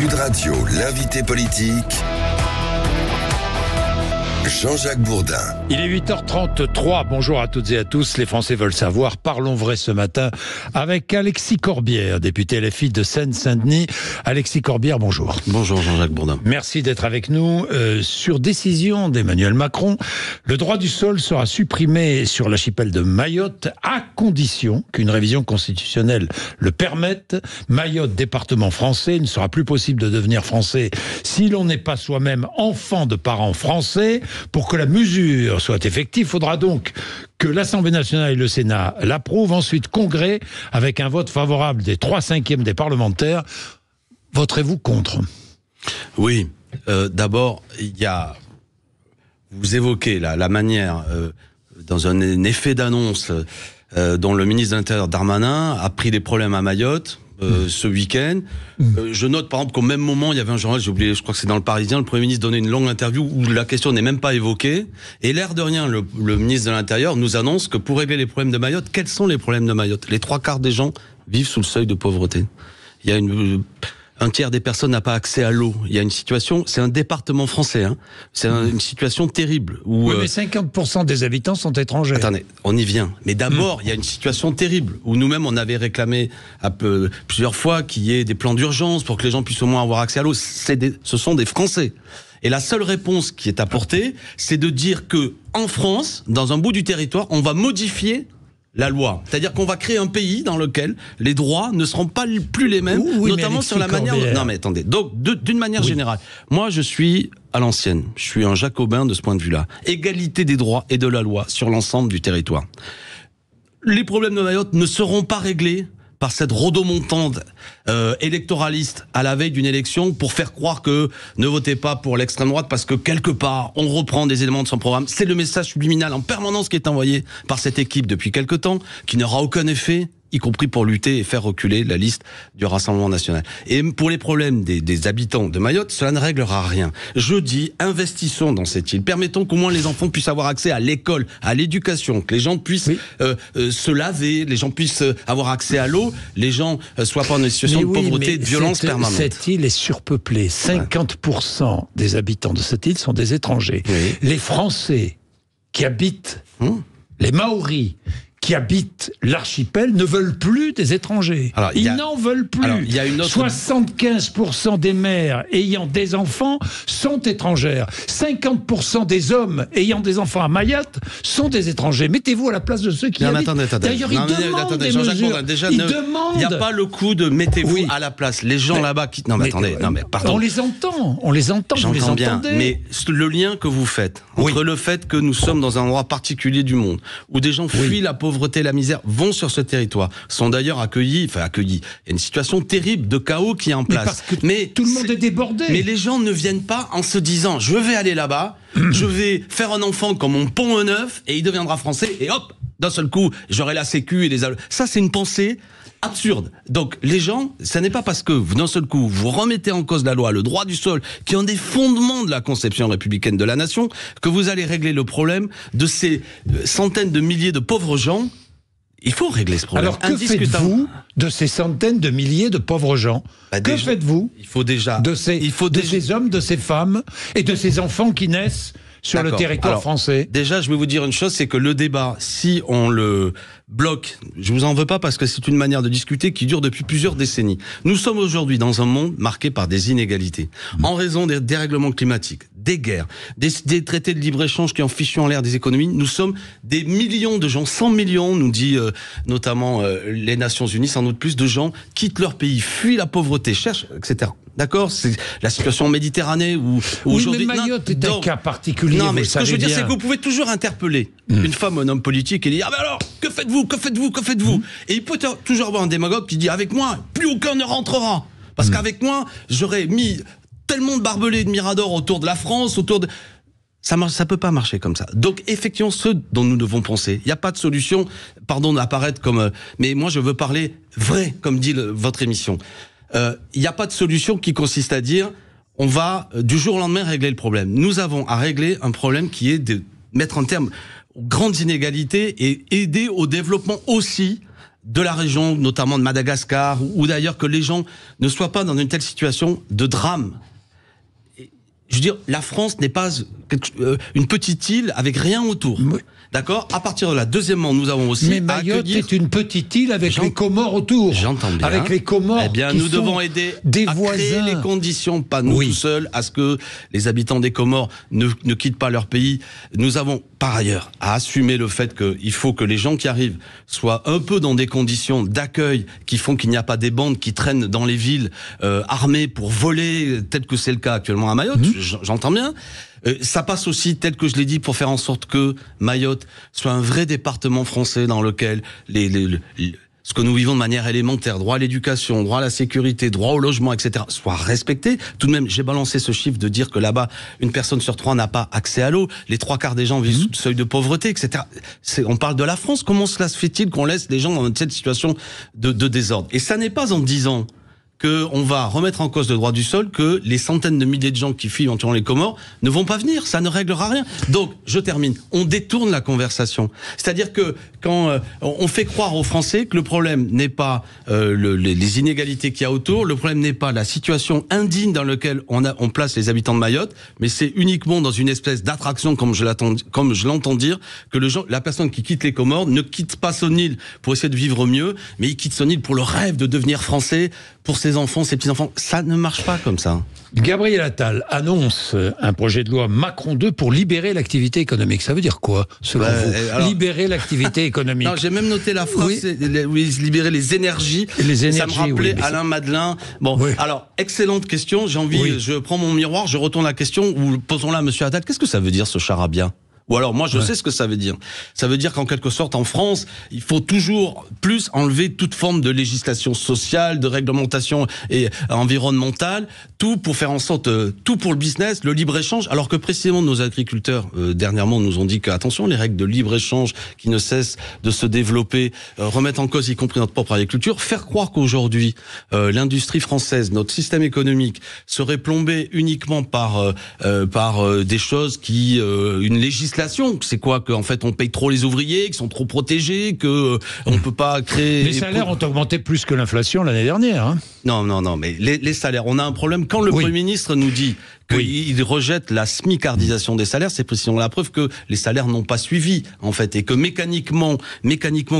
Sud Radio, l'invité politique, Jean-Jacques Bourdin. Il est 8h33, bonjour à toutes et à tous. Les Français veulent savoir, parlons vrai ce matin avec Alexis Corbière, député LFI de Seine-Saint-Denis. Alexis Corbière, bonjour. Bonjour Jean-Jacques Bourdin. Merci d'être avec nous. Sur décision d'Emmanuel Macron, le droit du sol sera supprimé sur l'archipel de Mayotte à condition qu'une révision constitutionnelle le permette. Mayotte, département français, il ne sera plus possible de devenir français si l'on n'est pas soi-même enfant de parents français. Pour que la mesure soit effective, il faudra donc que l'Assemblée nationale et le Sénat l'approuvent, ensuite Congrès, avec un vote favorable des 3/5 des parlementaires. Voterez-vous contre ? Oui, d'abord, vous évoquez la manière, dans un effet d'annonce, dont le ministre de l'Intérieur Darmanin a pris des problèmes à Mayotte. Ce week-end. Je note par exemple qu'au même moment, il y avait un journal, j'ai oublié, je crois que c'est dans Le Parisien, le Premier ministre donnait une longue interview où la question n'est même pas évoquée. Et l'air de rien, le ministre de l'Intérieur nous annonce que pour régler les problèmes de Mayotte, quels sont les problèmes de Mayotte ? Les 3/4 des gens vivent sous le seuil de pauvreté. Il y a un tiers des personnes n'a pas accès à l'eau. Il y a une situation, c'est un département français, hein. C'est une situation terrible. Où, oui, mais 50% des habitants sont étrangers. Attendez, on y vient. Mais d'abord, il y a une situation terrible, où nous-mêmes, on avait réclamé plusieurs fois qu'il y ait des plans d'urgence pour que les gens puissent au moins avoir accès à l'eau. Ce sont des Français. Et la seule réponse qui est apportée, c'est de dire que, en France, dans un bout du territoire, on va modifier la loi. C'est-à-dire qu'on va créer un pays dans lequel les droits ne seront pas plus les mêmes, oui, notamment sur la manière... Non mais attendez, donc d'une manière générale, moi je suis à l'ancienne, je suis un jacobin de ce point de vue-là. Égalité des droits et de la loi sur l'ensemble du territoire. Les problèmes de Mayotte ne seront pas réglés par cette rodomontante électoraliste à la veille d'une élection pour faire croire que ne votez pas pour l'extrême droite parce que quelque part on reprend des éléments de son programme. C'est le message subliminal en permanence qui est envoyé par cette équipe depuis quelque temps, qui n'aura aucun effet, y compris pour lutter et faire reculer la liste du Rassemblement national. Et pour les problèmes des habitants de Mayotte, cela ne réglera rien. Je dis, investissons dans cette île, permettons qu'au moins les enfants puissent avoir accès à l'école, à l'éducation, que les gens puissent se laver, les gens puissent avoir accès à l'eau, les gens soient pas dans une situation de pauvreté et de violence permanente. Cette île est surpeuplée. 50% des habitants de cette île sont des étrangers. Oui. Les Français qui habitent, les Maoris, qui habitent l'archipel ne veulent plus des étrangers. Alors, ils n'en veulent plus. Alors, 75% des mères ayant des enfants sont étrangères. 50% des hommes ayant des enfants à Mayotte sont des étrangers. Mettez-vous à la place de ceux qui habitent. Attendez. D'ailleurs, ils demandent des mesures. Déjà, il n'y a pas le coup de mettez-vous à la place. Les gens là-bas qui... Non mais attendez, pardon. On les entend. J'entends bien, mais le lien que vous faites entre le fait que nous sommes dans un endroit particulier du monde, où des gens fuient la pauvreté et la misère, vont sur ce territoire, sont d'ailleurs accueillis. Il y a une situation terrible de chaos qui est en place. Mais tout le monde est débordé. Mais les gens ne viennent pas en se disant, je vais aller là-bas, je vais faire un enfant comme mon pont neuf, et il deviendra français, et hop, d'un seul coup, j'aurai la sécu et les... Ça, c'est une pensée absurde. Donc, les gens, ça n'est pas parce que, d'un seul coup, vous remettez en cause la loi, le droit du sol, qui est un des fondements de la conception républicaine de la nation, que vous allez régler le problème de ces centaines de milliers de pauvres gens. Il faut régler ce problème. Alors, que faites-vous de ces centaines de milliers de pauvres gens ? Que faites-vous de ces hommes, de ces femmes et de ces enfants qui naissent sur le territoire français ? Déjà, je vais vous dire une chose, c'est que le débat, si on le bloque, je vous en veux pas parce que c'est une manière de discuter qui dure depuis plusieurs décennies. Nous sommes aujourd'hui dans un monde marqué par des inégalités, en raison des dérèglements climatiques, des guerres, des traités de libre-échange qui ont fichu en l'air des économies. Nous sommes des millions de gens, 100 millions, nous dit notamment les Nations Unies, sans doute plus de gens quittent leur pays, fuient la pauvreté, cherchent, etc. D'accord ? C'est la situation en Méditerranée où aujourd'hui... mais Mayotte est un cas particulier. Non, mais ce que je veux dire, c'est que vous pouvez toujours interpeller une femme ou un homme politique et dire « Ah ben alors, que faites-vous ? Et il peut toujours avoir un démagogue qui dit « Avec moi, plus aucun ne rentrera. Parce qu'avec moi, j'aurais mis tellement de barbelés et de miradors autour de la France, autour de... » Ça peut pas marcher comme ça. Donc, effectivement, ce dont nous devons penser, il n'y a pas de solution, pardon d'apparaître comme... mais moi, je veux parler vrai, comme dit votre émission. Il n'y a pas de solution qui consiste à dire on va du jour au lendemain régler le problème. Nous avons à régler un problème qui est de mettre en terme aux grandes inégalités et aider au développement aussi de la région, notamment de Madagascar, ou d'ailleurs que les gens ne soient pas dans une telle situation de drame. Je veux dire, la France n'est pas une petite île avec rien autour. Oui. D'accord ? À partir de là, deuxièmement, nous avons aussi mais Mayotte est une petite île avec les Comores autour. J'entends bien. Avec les Comores. Eh bien, nous devons aider à créer les conditions, pas nous tout seuls, à ce que les habitants des Comores ne quittent pas leur pays. Nous avons, par ailleurs, à assumer le fait qu'il faut que les gens qui arrivent soient un peu dans des conditions d'accueil qui font qu'il n'y a pas des bandes qui traînent dans les villes armées pour voler, tel que c'est le cas actuellement à Mayotte. J'entends bien. Ça passe aussi, tel que je l'ai dit, pour faire en sorte que Mayotte soit un vrai département français dans lequel ce que nous vivons de manière élémentaire, droit à l'éducation, droit à la sécurité, droit au logement, etc., soit respecté. Tout de même, j'ai balancé ce chiffre de dire que là-bas, une personne sur 3 n'a pas accès à l'eau, les 3/4 des gens vivent sous le seuil de pauvreté, etc. On parle de la France. Comment cela se fait-il qu'on laisse les gens dans cette situation de désordre ? Et ça n'est pas en disant qu'on va remettre en cause le droit du sol, que les centaines de milliers de gens qui fuient éventuellement les Comores ne vont pas venir. Ça ne réglera rien. Donc, je termine. On détourne la conversation. C'est-à-dire que quand on fait croire aux Français que le problème n'est pas les inégalités qu'il y a autour, le problème n'est pas la situation indigne dans laquelle on place les habitants de Mayotte, mais c'est uniquement dans une espèce d'attraction, comme je l'entends dire, que la personne qui quitte les Comores ne quitte pas son île pour essayer de vivre mieux, mais il quitte son île pour le rêve de devenir français, pour ses enfants, ses petits-enfants. Ça ne marche pas comme ça. Gabriel Attal annonce un projet de loi Macron 2 pour libérer l'activité économique. Ça veut dire quoi, selon vous ? Alors, libérer l'activité économique. Non, j'ai même noté la phrase, libérer les énergies. Ça me rappelait Alain Madelin. Bon, alors, excellente question. J'ai envie, je prends mon miroir, je retourne la question, ou posons-la à Monsieur Attal. Qu'est-ce que ça veut dire, ce charabia ? Ou alors, moi, je sais ce que ça veut dire. Ça veut dire qu'en quelque sorte, en France, il faut toujours plus enlever toute forme de législation sociale, de réglementation et environnementale, tout pour faire en sorte, tout pour le business, le libre-échange, alors que précisément nos agriculteurs, dernièrement, nous ont dit que, attention, les règles de libre-échange qui ne cessent de se développer, remettent en cause, y compris notre propre agriculture, faire croire qu'aujourd'hui, l'industrie française, notre système économique, serait plombé uniquement par des choses qui, une législation. C'est quoi, qu'en fait on paye trop les ouvriers, qu'ils sont trop protégés, que on peut pas créer. Les salaires ont augmenté plus que l'inflation l'année dernière. Hein. Non, mais les salaires, on a un problème. Quand le Premier ministre nous dit qu'il rejette la smicardisation des salaires, c'est précisément la preuve que les salaires n'ont pas suivi, en fait, et que mécaniquement,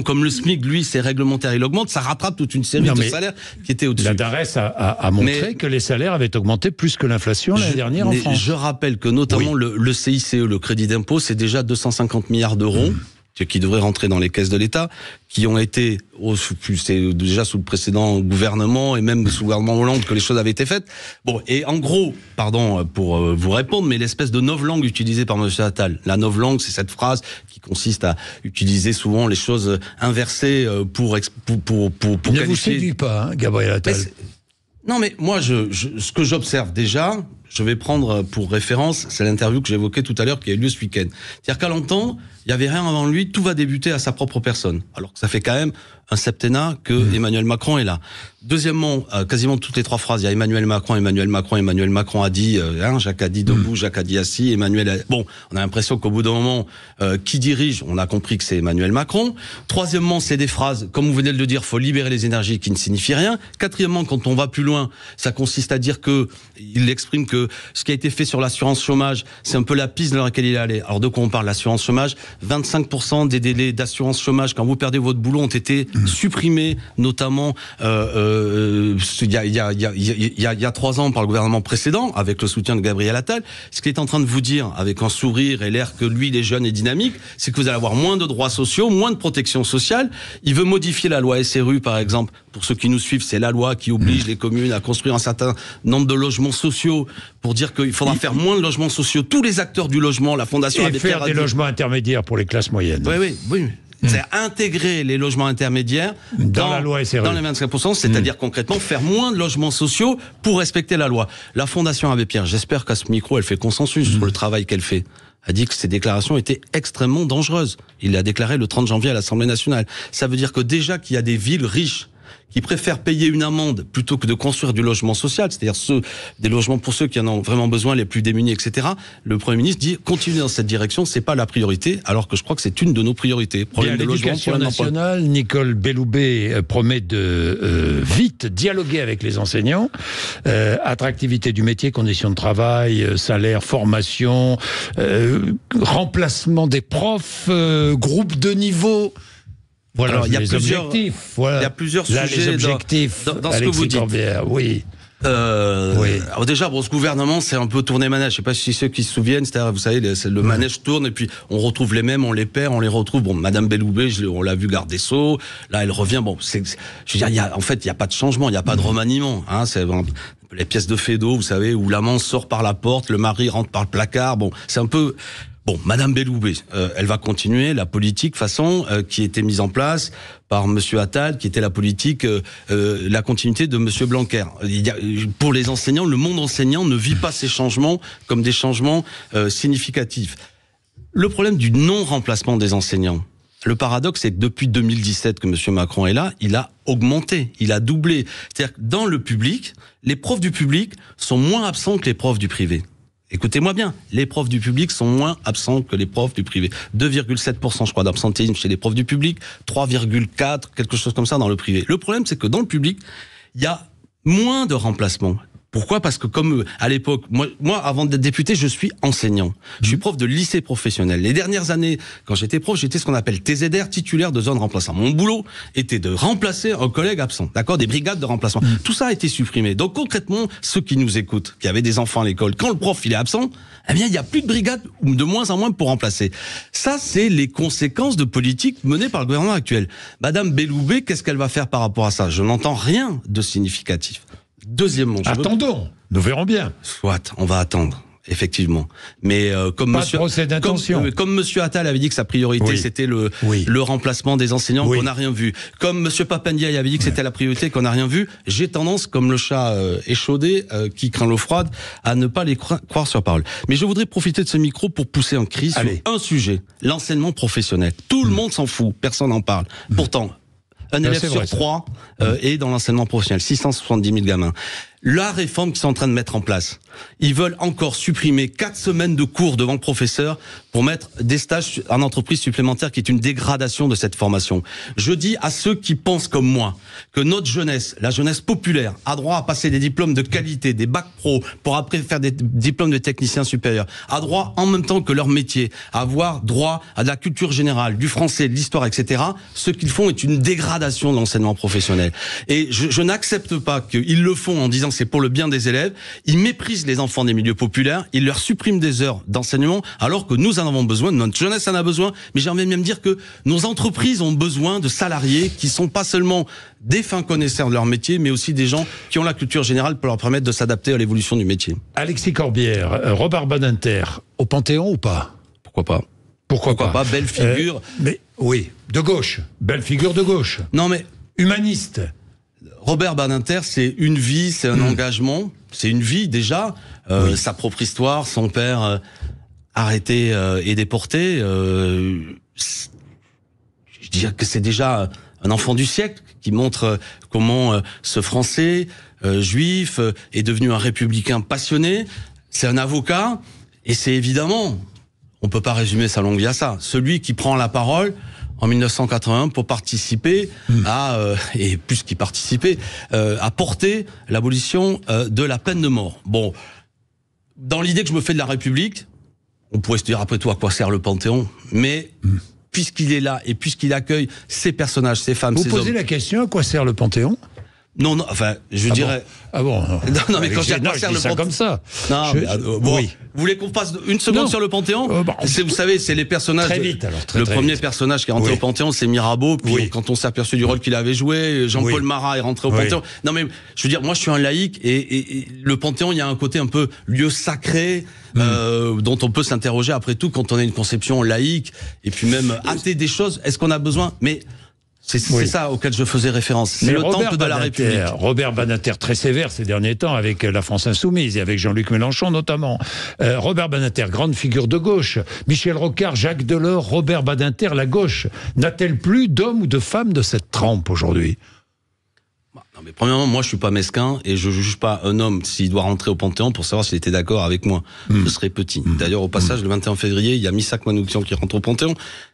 comme le SMIC, lui, c'est réglementaire, il augmente, ça rattrape toute une série de salaires qui étaient au-dessus. La DARES a montré que les salaires avaient augmenté plus que l'inflation l'année dernière en France. Je rappelle que notamment le CICE, le crédit d'impôt, c'est déjà 250 milliards d'euros. Qui devraient rentrer dans les caisses de l'État, qui ont été, c'est déjà sous le précédent gouvernement et même sous le gouvernement Hollande que les choses avaient été faites. Bon, et en gros, pardon pour vous répondre, mais l'espèce de novlangue utilisée par M. Attal, la novlangue, c'est cette phrase qui consiste à utiliser souvent les choses inversées pour ne vous séduit pas, hein, Gabriel Attal. Non, mais moi, ce que j'observe déjà, je vais prendre pour référence, c'est l'interview que j'évoquais tout à l'heure qui a eu lieu ce week-end. C'est-à-dire qu'à longtemps, il n'y avait rien avant lui, tout va débuter à sa propre personne. Alors que ça fait quand même un septennat que Emmanuel Macron est là. Deuxièmement, quasiment toutes les 3 phrases, il y a Emmanuel Macron a dit, Jacques a dit debout, Jacques a dit assis, Bon, on a l'impression qu'au bout d'un moment, qui dirige, on a compris que c'est Emmanuel Macron. Troisièmement, c'est des phrases, comme vous venez de le dire, faut libérer les énergies qui ne signifient rien. Quatrièmement, quand on va plus loin, ça consiste à dire il exprime que ce qui a été fait sur l'assurance chômage, c'est un peu la piste dans laquelle il est allé. Alors de quoi on parle, l'assurance chômage? 25% des délais d'assurance chômage quand vous perdez votre boulot ont été supprimés, notamment il y a 3 ans par le gouvernement précédent, avec le soutien de Gabriel Attal. Ce qu'il est en train de vous dire, avec un sourire et l'air que lui, il est jeune et dynamique, c'est que vous allez avoir moins de droits sociaux, moins de protection sociale. Il veut modifier la loi SRU, par exemple. Pour ceux qui nous suivent, c'est la loi qui oblige les communes à construire un certain nombre de logements sociaux, pour dire qu'il faudra faire moins de logements sociaux. Tous les acteurs du logement, la Fondation Abbé Pierre... Et faire des logements intermédiaires pour les classes moyennes. Oui. C'est intégrer les logements intermédiaires dans la loi SRU. Dans les 25%, c'est-à-dire concrètement faire moins de logements sociaux pour respecter la loi. La Fondation Abbé Pierre, j'espère qu'à ce micro, elle fait consensus sur le travail qu'elle fait, a dit que ces déclarations étaient extrêmement dangereuses. Il l'a déclaré le 30 janvier à l'Assemblée nationale. Ça veut dire que déjà qu'il y a des villes riches qui préfèrent payer une amende plutôt que de construire du logement social, c'est-à-dire des logements pour ceux qui en ont vraiment besoin, les plus démunis, etc. Le Premier ministre dit continuez dans cette direction, c'est pas la priorité, alors que je crois que c'est une de nos priorités. Problème de logement, problème nationale. Nicole Belloubet promet de vite dialoguer avec les enseignants. Attractivité du métier, conditions de travail, salaire, formation, remplacement des profs, groupe de niveau. Voilà. Alors, il y a les plusieurs objectifs. Voilà. Il y a plusieurs Là, sujets les objectifs dans ce que vous dites. Corbière, oui. Oui. Alors déjà, ce gouvernement, c'est un peu tourné manège. Je sais pas si ceux qui se souviennent, c'est-à-dire, vous savez, le manège tourne et puis on retrouve les mêmes, on les perd, on les retrouve. Bon, Madame Belloubet, on l'a vu garde des Sceaux. Là, elle revient. Bon, je veux dire, en fait, il y a pas de changement, il y a pas de remaniement. Hein, c'est les pièces de Feydeau, vous savez, où l'amant sort par la porte, le mari rentre par le placard. Bon, c'est un peu. Bon, Madame Belloubet, elle va continuer la politique qui était mise en place par Monsieur Attal, qui était la politique, la continuité de Monsieur Blanquer. Pour les enseignants, le monde enseignant ne vit pas ces changements comme des changements significatifs. Le problème du non-remplacement des enseignants, le paradoxe, c'est que depuis 2017 que Monsieur Macron est là, il a augmenté, il a doublé. C'est-à-dire que dans le public, les profs du public sont moins absents que les profs du privé. Écoutez-moi bien, les profs du public sont moins absents que les profs du privé. 2,7% je crois d'absentéisme chez les profs du public, 3,4, quelque chose comme ça dans le privé. Le problème, c'est que dans le public, il y a moins de remplacements. Pourquoi ? Parce que comme à l'époque, moi avant d'être député, je suis enseignant. Je suis prof de lycée professionnel. Les dernières années, quand j'étais prof, j'étais ce qu'on appelle TZR, titulaire de zone remplaçant. Mon boulot était de remplacer un collègue absent, d'accord ? Des brigades de remplacement. Tout ça a été supprimé. Donc concrètement, ceux qui nous écoutent, qui avaient des enfants à l'école, quand le prof il est absent, eh bien il y a plus de brigades, ou de moins en moins pour remplacer. Ça, c'est les conséquences de politiques menées par le gouvernement actuel. Madame Belloubet, qu'est-ce qu'elle va faire par rapport à ça ? Je n'entends rien de significatif. Deuxièmement, attendons, nous verrons bien. Soit, on va attendre, effectivement. Mais comme Monsieur Attal avait dit que sa priorité c'était le remplacement des enseignants, qu'on n'a rien vu. Comme Monsieur Papandiaï avait dit que c'était la priorité, qu'on n'a rien vu. J'ai tendance, comme le chat échaudé qui craint l'eau froide, à ne pas les croire sur parole. Mais je voudrais profiter de ce micro pour pousser un cri sur un sujet, l'enseignement professionnel. Tout le monde s'en fout, personne n'en parle. Pourtant. Un élève sur 3 est dans l'enseignement professionnel, 670 000 gamins. La réforme qu'ils sont en train de mettre en place, ils veulent encore supprimer 4 semaines de cours devant le professeur pour mettre des stages en entreprise supplémentaires, qui est une dégradation de cette formation. Je dis à ceux qui pensent comme moi que notre jeunesse, la jeunesse populaire, a droit à passer des diplômes de qualité, des bacs pro, pour après faire des diplômes de techniciens supérieurs, a droit en même temps que leur métier, à avoir droit à de la culture générale, du français, de l'histoire, etc. Ce qu'ils font est une dégradation de l'enseignement professionnel. Et je n'accepte pas qu'ils le font en disant que c'est pour le bien des élèves. Ils méprisent les enfants des milieux populaires, ils leur suppriment des heures d'enseignement, alors que nous en avons besoin, notre jeunesse en a besoin, mais j'ai envie de même dire que nos entreprises ont besoin de salariés qui sont pas seulement des fins connaisseurs de leur métier, mais aussi des gens qui ont la culture générale pour leur permettre de s'adapter à l'évolution du métier. Alexis Corbière, Robert Badinter, au Panthéon ou pas ? Pourquoi pas ? Pourquoi pas ? Belle figure. Mais oui, de gauche, belle figure de gauche. Non mais humaniste. Robert Badinter, c'est une vie, c'est un engagement, c'est une vie déjà, sa propre histoire, son père arrêté et déporté. Je dirais que c'est déjà un enfant du siècle qui montre comment ce Français juif est devenu un républicain passionné. C'est un avocat et c'est évidemment, on peut pas résumer sa longue vie à ça, celui qui prend la parole en 1981 pour participer et plus qu'y participer, à porter l'abolition de la peine de mort. Bon, dans l'idée que je me fais de la République, on pourrait se dire après tout à quoi sert le Panthéon, mais puisqu'il est là et puisqu'il accueille ces personnages, ces femmes, ces hommes... Vous posez la question, à quoi sert le Panthéon ? Non, enfin, je dirais... Ah bon non, mais quand j'ai à quoi sert le Panthéon... comme ça. Non, oui. Vous voulez qu'on passe une seconde sur le Panthéon ? Vous savez, c'est les personnages... Très vite, alors. Le premier personnage qui est rentré au Panthéon, c'est Mirabeau. Puis quand on s'est aperçu du rôle qu'il avait joué, Jean-Paul Marat est rentré au Panthéon. Non, mais je veux dire, moi, je suis un laïc et le Panthéon, il y a un côté un peu lieu sacré dont on peut s'interroger après tout quand on a une conception laïque et puis même athée des choses. Est-ce qu'on a besoin ? Mais... C'est ça auquel je faisais référence. C'est le temple de la République. Robert Badinter, très sévère ces derniers temps avec la France Insoumise et avec Jean-Luc Mélenchon notamment. Robert Badinter, grande figure de gauche. Michel Rocard, Jacques Delors, Robert Badinter, la gauche. N'a-t-elle plus d'hommes ou de femmes de cette trempe aujourd'hui ? Non, mais premièrement, moi je suis pas mesquin et je juge pas un homme s'il doit rentrer au Panthéon pour savoir s'il était d'accord avec moi. Ce serait petit. D'ailleurs, au passage, le 21 février, il y a Missak Manoukian qui rentre au Panthéon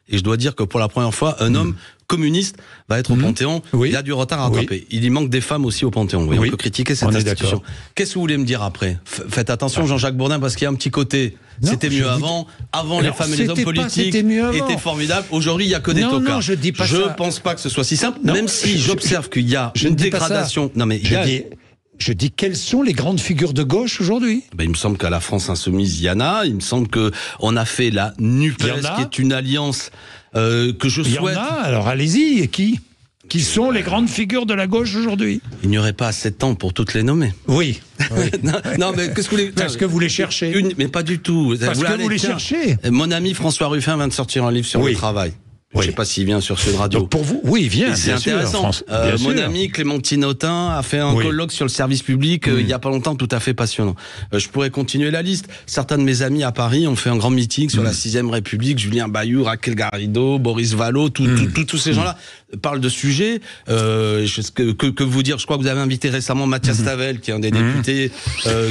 et je dois dire que pour la première fois, un homme communiste va être au Panthéon. Oui. Il a du retard à rattraper. Il y manque des femmes aussi au Panthéon. Oui, on peut critiquer cette institution. Qu'est-ce que vous voulez me dire après? Faites attention, Jean-Jacques Bourdin, parce qu'il y a un petit côté. C'était mieux avant. Avant, les femmes et les hommes politiques étaient formidables. Aujourd'hui, il y a que des tocards. Non, je dis pas ça. Je pense pas que ce soit si simple, même si j'observe qu'il y a une dégradation. Non, mais je dis quelles sont les grandes figures de gauche aujourd'hui? Il me semble qu'à la France Insoumise, il y en a. Il me semble que on a fait la NUPES, qui est une alliance que je souhaite. Il y en a, alors allez-y. Et qui sont les grandes figures de la gauche aujourd'hui? Il n'y aurait pas assez de temps pour toutes les nommer. Oui. non, mais qu'est-ce que vous voulez... Parce que vous les cherchez. Mais pas du tout. Parce que vous les cherchez. Mon ami François Ruffin vient de sortir un livre sur le travail. Je ne sais pas s'il vient sur Sud Radio. Donc pour vous, oui, il vient. C'est intéressant. Mon ami Clémentine Autain a fait un colloque sur le service public il n'y a pas longtemps, tout à fait passionnant. Je pourrais continuer la liste. Certains de mes amis à Paris ont fait un grand meeting sur la 6ème République. Julien Bayou, Raquel Garrido, Boris Vallaud, tous ces gens-là parlent de sujets. Que vous dire, je crois que vous avez invité récemment Mathias Tavel, qui est un des députés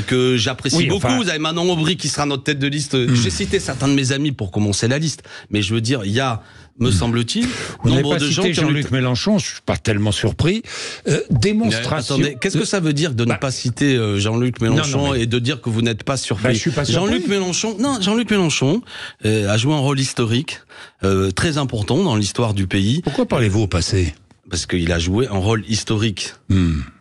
que j'apprécie beaucoup. Vous avez Manon Aubry qui sera notre tête de liste. J'ai cité certains de mes amis pour commencer la liste. Mais je veux dire, il y a... me semble-t-il, nombre de gens qui ont Jean-Luc Mélenchon, je suis pas tellement surpris. Démonstration. Attendez, qu'est-ce que ça veut dire de ne pas citer Jean-Luc Mélenchon et de dire que vous n'êtes pas surpris? Je suis pas surpris. Jean-Luc Mélenchon a joué un rôle historique très important dans l'histoire du pays. Pourquoi parlez-vous au passé? Parce qu'il a joué un rôle historique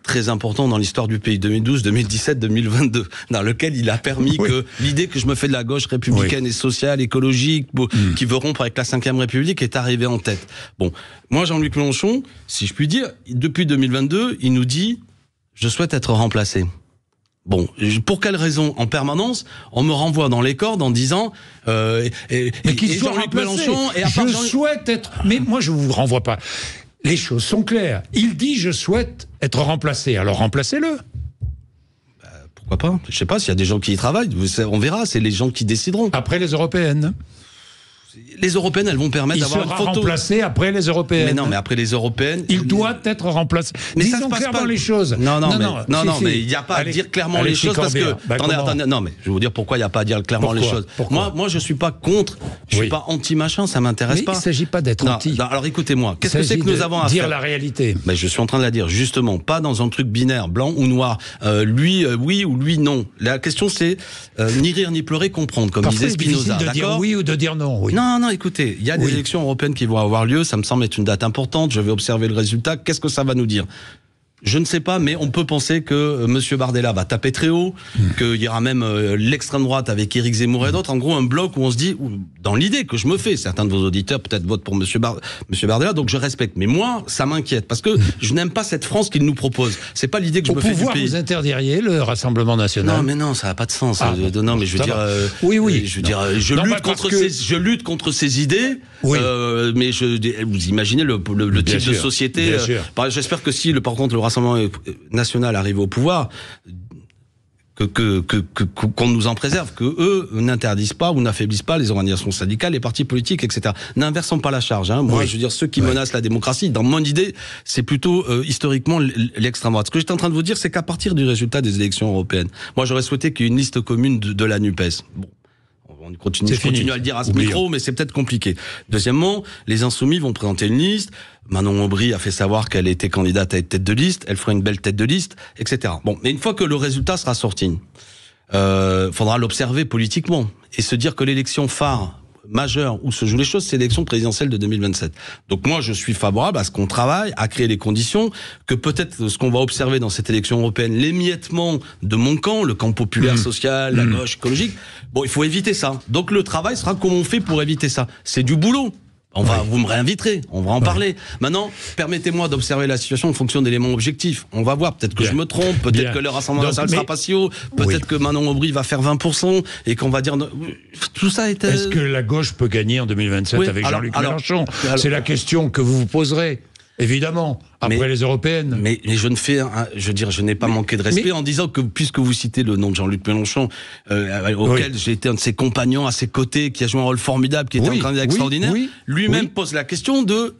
très important dans l'histoire du pays, 2012, 2017, 2022, dans lequel il a permis que l'idée que je me fais de la gauche républicaine et sociale, écologique, qui veut rompre avec la 5e République, est arrivée en tête. Bon, moi, Jean-Luc Mélenchon, si je puis dire, depuis 2022, il nous dit « je souhaite être remplacé ». Bon, pour quelle raison? En permanence, on me renvoie dans les cordes en disant mais qu'il soit Jean-Luc remplacé. Mélenchon et à part souhaite être... Mais moi, je vous renvoie pas. Les choses sont claires. Il dit « je souhaite être remplacé ». Alors remplacez-le. Pourquoi pas? Je sais pas s'il y a des gens qui y travaillent. On verra, c'est les gens qui décideront. Après les européennes. Les européennes, elles vont permettre d'avoir une photo. Il sera remplacé après les européennes. Mais non, mais après les européennes... Il doit être remplacé. Mais disons ça se passe clairement pas. Les choses. Non, mais il n'y a pas à dire clairement les choses parce que... Attendez, non, mais je vais vous dire pourquoi il n'y a pas à dire clairement les choses. Moi, je suis pas contre, je suis pas anti-machin, ça m'intéresse pas. Il ne s'agit pas d'être anti. Alors écoutez-moi, qu'est-ce que c'est que nous avons à faire? Dire la réalité. Mais je suis en train de la dire, justement, pas dans un truc binaire, blanc ou noir, lui oui ou lui non. La question c'est ni rire ni pleurer, comprendre, comme disait Spinoza. De dire oui ou de dire non. Oui. Non, écoutez, il y a des élections européennes qui vont avoir lieu, ça me semble être une date importante, je vais observer le résultat, qu'est-ce que ça va nous dire? Je ne sais pas, mais on peut penser que M. Bardella va taper très haut, qu'il y aura même l'extrême droite avec Éric Zemmour et d'autres. En gros, un bloc où on se dit, dans l'idée que je me fais, certains de vos auditeurs peut-être votent pour M. Bardella, donc je respecte. Mais moi, ça m'inquiète, parce que je n'aime pas cette France qu'il nous propose. C'est pas l'idée que je me fais du pays. Au pouvoir, vous interdiriez le Rassemblement National? Non, mais non, ça n'a pas de sens. Non, mais je veux dire... je lutte contre ces idées, mais vous imaginez le type de société... J'espère que si, par contre, le Rassemblement national arrive au pouvoir, qu'on nous en préserve, que eux n'interdisent pas ou n'affaiblissent pas les organisations syndicales, les partis politiques, etc. N'inversons pas la charge. Moi, je veux dire, ceux qui menacent la démocratie, dans mon idée, c'est plutôt historiquement l'extrême droite. Ce que j'étais en train de vous dire, c'est qu'à partir du résultat des élections européennes, moi, j'aurais souhaité qu'il y ait une liste commune de la NUPES. Bon. Je continue à le dire à ce micro, mais c'est peut-être compliqué. Deuxièmement, les Insoumis vont présenter une liste. Manon Aubry a fait savoir qu'elle était candidate à être tête de liste. Elle fera une belle tête de liste, etc. Bon, mais une fois que le résultat sera sorti, faudra l'observer politiquement et se dire que l'élection phare majeure où se jouent les choses, c'est l'élection présidentielle de 2027. Donc moi, je suis favorable à ce qu'on travaille, à créer les conditions, que peut-être ce qu'on va observer dans cette élection européenne, l'émiettement de mon camp, le camp populaire, social, la gauche écologique, bon, il faut éviter ça. Donc le travail sera comment on fait pour éviter ça. C'est du boulot. Vous me réinviterez, on va en parler. Maintenant, permettez-moi d'observer la situation en fonction d'éléments objectifs. On va voir, peut-être que je me trompe, peut-être que le Rassemblement national sera pas si haut, peut-être que Manon Aubry va faire 20%, et qu'on va dire... Tout ça est... Est-ce que la gauche peut gagner en 2027 avec Jean-Luc Mélenchon? C'est la question que vous vous poserez. Évidemment, après les européennes. Mais je ne fais, je n'ai pas manqué de respect en disant que, puisque vous citez le nom de Jean-Luc Mélenchon, auquel j'ai été un de ses compagnons à ses côtés, qui a joué un rôle formidable, qui était un candidat extraordinaire, lui-même pose la question de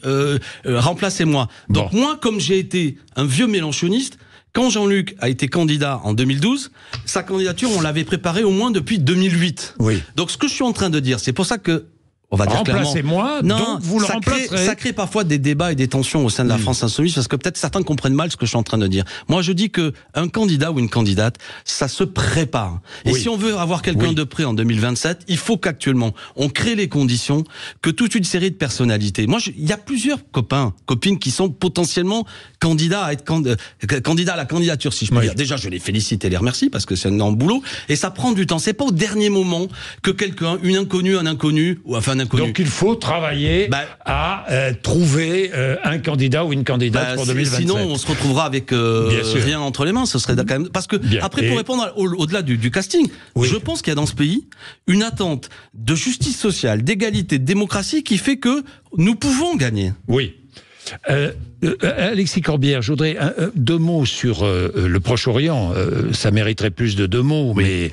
remplacez-moi. Donc moi, comme j'ai été un vieux mélenchoniste, quand Jean-Luc a été candidat en 2012, sa candidature, on l'avait préparée au moins depuis 2008. Donc ce que je suis en train de dire, c'est pour ça que on va dire remplacez-moi, donc vous le remplacerez. Ça crée parfois des débats et des tensions au sein de la France insoumise, parce que peut-être certains comprennent mal ce que je suis en train de dire. Moi, je dis que un candidat ou une candidate, ça se prépare. Et si on veut avoir quelqu'un de près en 2027, il faut qu'actuellement, on crée les conditions que toute une série de personnalités. Moi, il y a plusieurs copines qui sont potentiellement candidats à être candidats à la candidature, si je peux dire. Déjà, je les félicite et les remercie, parce que c'est un énorme boulot. Et ça prend du temps. C'est pas au dernier moment que quelqu'un, une inconnue, un inconnu, ou enfin un inconnu. Donc il faut travailler à trouver un candidat ou une candidate pour 2027. Sinon, on se retrouvera avec rien entre les mains. Ce serait quand même... Parce que, après, pour répondre au-delà du casting, je pense qu'il y a dans ce pays une attente de justice sociale, d'égalité, de démocratie qui fait que nous pouvons gagner. Oui. Alexis Corbière, je voudrais deux mots sur le Proche-Orient. Ça mériterait plus de deux mots, mais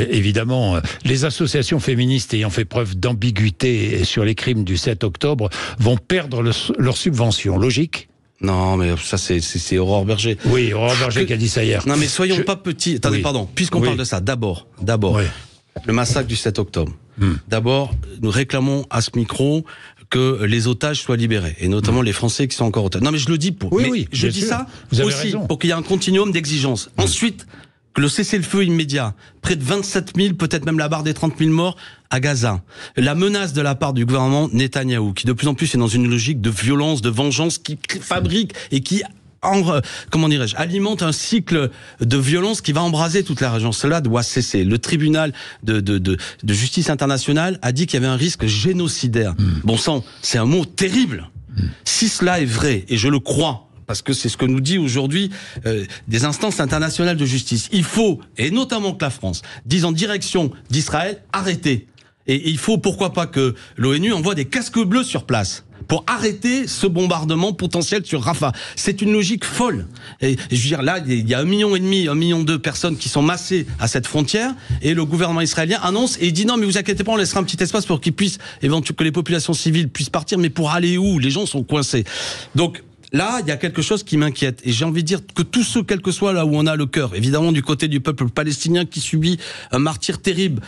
évidemment, les associations féministes ayant fait preuve d'ambiguïté sur les crimes du 7 octobre vont perdre leur subvention. Logique ? Non, mais ça, c'est Aurore Berger. Oui, Aurore Berger qui a dit ça hier. Non, mais soyons pas petits. Attendez, pardon. Puisqu'on parle de ça, d'abord, le massacre du 7 octobre. D'abord, nous réclamons à ce micro que les otages soient libérés, et notamment les Français qui sont encore otages. Non, mais je le dis je dis ça aussi pour qu'il y ait un continuum d'exigences. Ensuite, que le cessez-le-feu immédiat, près de 27 000, peut-être même la barre des 30 000 morts à Gaza. La menace de la part du gouvernement Netanyahou, qui de plus en plus est dans une logique de violence, de vengeance, qui fabrique et qui alimente un cycle de violence qui va embraser toute la région. Cela doit cesser. Le tribunal de justice internationale a dit qu'il y avait un risque génocidaire. Bon sang, c'est un mot terrible. Si cela est vrai, et je le crois, parce que c'est ce que nous dit aujourd'hui des instances internationales de justice, il faut, et notamment que la France, dise en direction d'Israël, arrêtez. Et il faut, pourquoi pas, que l'ONU envoie des casques bleus sur place pour arrêter ce bombardement potentiel sur Rafah. C'est une logique folle. Et je veux dire, là, il y a 1,5 million, 1,2 million de personnes qui sont massées à cette frontière, et le gouvernement israélien annonce et dit non, mais vous inquiétez pas, on laissera un petit espace pour qu'ils puissent, éventuellement, que les populations civiles puissent partir, mais pour aller où? Les gens sont coincés. Donc, là, il y a quelque chose qui m'inquiète. Et j'ai envie de dire que tous ceux, quel que soit là où on a le cœur, évidemment du côté du peuple palestinien qui subit un martyre terrible,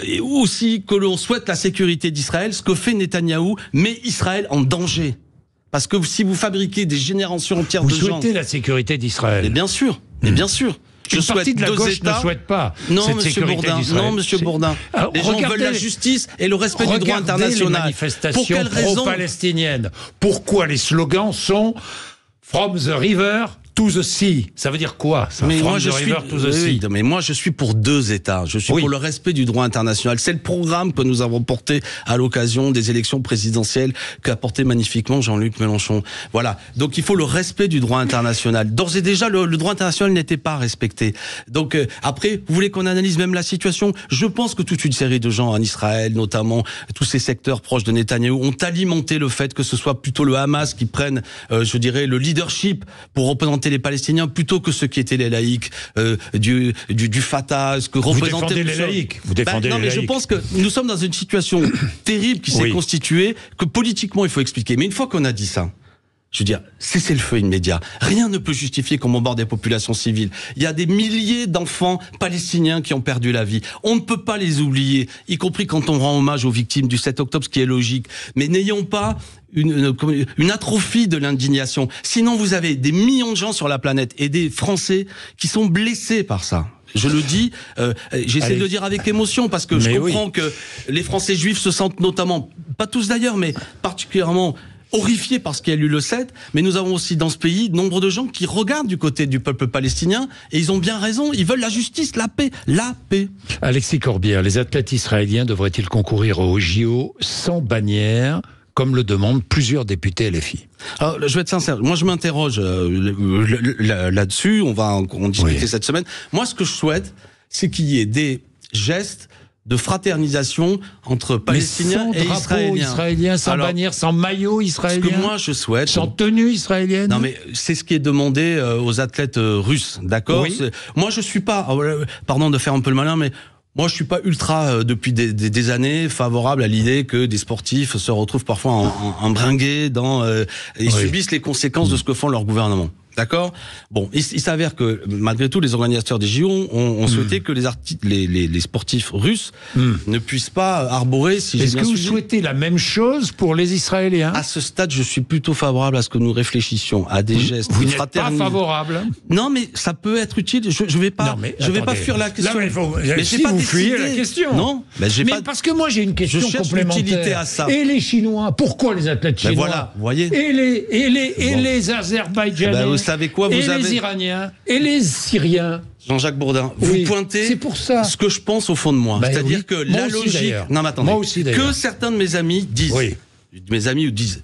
et aussi que l'on souhaite la sécurité d'Israël, ce que fait Netanyahou met Israël en danger. Parce que si vous fabriquez des générations entières de gens... Vous souhaitez la sécurité d'Israël? Mais bien sûr, mais bien sûr. Une partie de la gauche ne souhaite pas cette sécurité d'Israël. Non, monsieur Bourdin. Les gens veulent la justice et le respect du droit international. Les manifestations pro-palestiniennes. Pourquoi les slogans sont « From the river to the sea ». Ça veut dire quoi, ça? Mais moi, mais moi, je suis pour deux États. Je suis pour le respect du droit international. C'est le programme que nous avons porté à l'occasion des élections présidentielles qu'a porté magnifiquement Jean-Luc Mélenchon. Voilà. Donc, il faut le respect du droit international. D'ores et déjà, le droit international n'était pas respecté. Donc, après, vous voulez qu'on analyse même la situation? Je pense que toute une série de gens en Israël, notamment tous ces secteurs proches de Netanyahou, ont alimenté le fait que ce soit plutôt le Hamas qui prenne, je dirais, le leadership pour représenter les Palestiniens plutôt que ceux qui étaient les laïcs du Fatah, ce que représentaient les laïcs. Vous défendez les laïcs. Mais je pense que nous sommes dans une situation terrible qui s'est constituée, que politiquement il faut expliquer. Mais une fois qu'on a dit ça, je veux dire, cessez le feu immédiat. Rien ne peut justifier qu'on bombarde des populations civiles. Il y a des milliers d'enfants palestiniens qui ont perdu la vie. On ne peut pas les oublier, y compris quand on rend hommage aux victimes du 7 octobre, ce qui est logique. Mais n'ayons pas une atrophie de l'indignation. Sinon, vous avez des millions de gens sur la planète et des Français qui sont blessés par ça. Je le dis, j'essaie de le dire avec émotion, parce que je comprends que les Français juifs se sentent notamment, pas tous d'ailleurs, mais particulièrement horrifiés par ce qu'il y a eu le 7, mais nous avons aussi dans ce pays nombre de gens qui regardent du côté du peuple palestinien, et ils ont bien raison, ils veulent la justice, la paix, la paix. Alexis Corbière, les athlètes israéliens devraient-ils concourir au JO sans bannière, comme le demandent plusieurs députés LFI? Alors, je vais être sincère, moi je m'interroge là-dessus, on va en discuter cette semaine. Moi, ce que je souhaite, c'est qu'il y ait des gestes de fraternisation entre Palestiniens et Israéliens. Sans bannière, sans maillot israélien. Ce que moi je souhaite. Sans tenue israélienne. Non mais c'est ce qui est demandé aux athlètes russes, d'accord. Oui. Moi je suis pas, pardon de faire un peu le malin, mais moi je suis pas ultra depuis des années favorable à l'idée que des sportifs se retrouvent parfois en bringués et subissent les conséquences de ce que font leurs gouvernements. D'accord. Bon, il s'avère que malgré tout, les organisateurs des JO ont souhaité que les sportifs russes ne puissent pas arborer. Est-ce que vous souhaitez la même chose pour les Israéliens? À ce stade, je suis plutôt favorable à ce que nous réfléchissions à des gestes. Vous n'êtes pas favorable? Non, mais ça peut être utile. Je vais pas. Je vais pas fuir la question. Là, mais si vous fuyez la question. Non, mais parce que moi j'ai une question complémentaire. À ça. Et les Chinois? Pourquoi les athlètes chinois? Voilà, vous voyez. Et les Azerbaïdjanais? Vous savez quoi, les Iraniens et les Syriens. Jean-Jacques Bourdin, vous pointez c'est pour ça. Ce que je pense au fond de moi. C'est-à-dire que la logique... Non, mais attendez. Moi aussi, que certains de mes amis disent... Mes amis disent,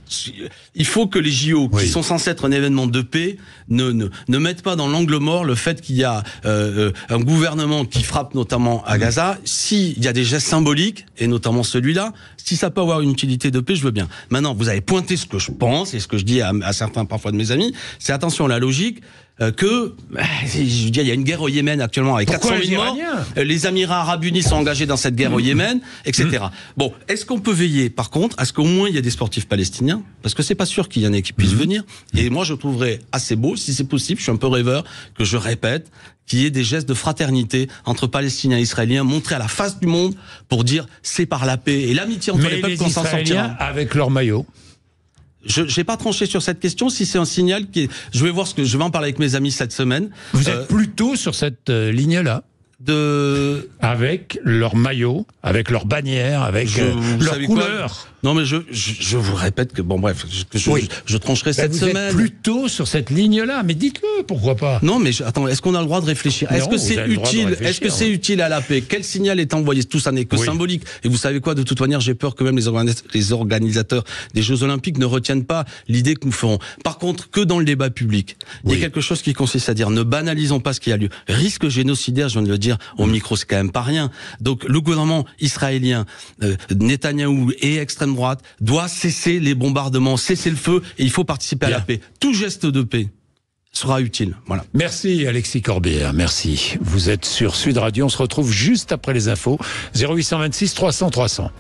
il faut que les JO, qui sont censés être un événement de paix, ne mettent pas dans l'angle mort le fait qu'il y a un gouvernement qui frappe notamment à Gaza. S'il y a des gestes symboliques, et notamment celui-là, si ça peut avoir une utilité de paix, je veux bien. Maintenant, vous avez pointé ce que je pense, et ce que je dis à certains parfois de mes amis, c'est attention à la logique, je veux dire, il y a une guerre au Yémen actuellement avec 400 000 morts. Les Émirats Arabes Unis sont engagés dans cette guerre au Yémen, etc. Bon, est-ce qu'on peut veiller, par contre, à ce qu'au moins il y ait des sportifs palestiniens? Parce que c'est pas sûr qu'il y en ait qui puissent venir. Et moi, je trouverais assez beau, si c'est possible, je suis un peu rêveur, que je répète, qu'il y ait des gestes de fraternité entre Palestiniens et Israéliens, montrés à la face du monde pour dire c'est par la paix et l'amitié entre les peuples qu'on s'en sortira. Avec leur maillot. Je n'ai pas tranché sur cette question. Si c'est un signal je vais voir je vais en parler avec mes amis cette semaine. Vous êtes plutôt sur cette ligne-là. Avec leur maillot, avec leur bannière, avec leur couleur. Non, mais je vous répète que, bon, bref, je trancherai cette semaine. Vous êtes plutôt sur cette ligne-là, mais dites-le, pourquoi pas? Non, mais attends, est-ce qu'on a le droit de réfléchir? Est-ce que c'est utile? Est-ce que c'est utile à la paix? Quel signal est envoyé? Tout ça n'est que symbolique. Et vous savez quoi? De toute manière, j'ai peur que même les organisateurs des Jeux Olympiques ne retiennent pas l'idée que nous ferons. Par contre, que dans le débat public, il y a quelque chose qui consiste à dire, ne banalisons pas ce qui a lieu. Risque génocidaire, je viens de le dire au micro, c'est quand même pas rien. Donc, le gouvernement israélien, Netanyahou et extrême droite doit cesser les bombardements, cesser le feu, et il faut participer à la paix. Tout geste de paix sera utile. Voilà. Merci Alexis Corbière, merci. Vous êtes sur Sud Radio, on se retrouve juste après les infos. 0826 300 300.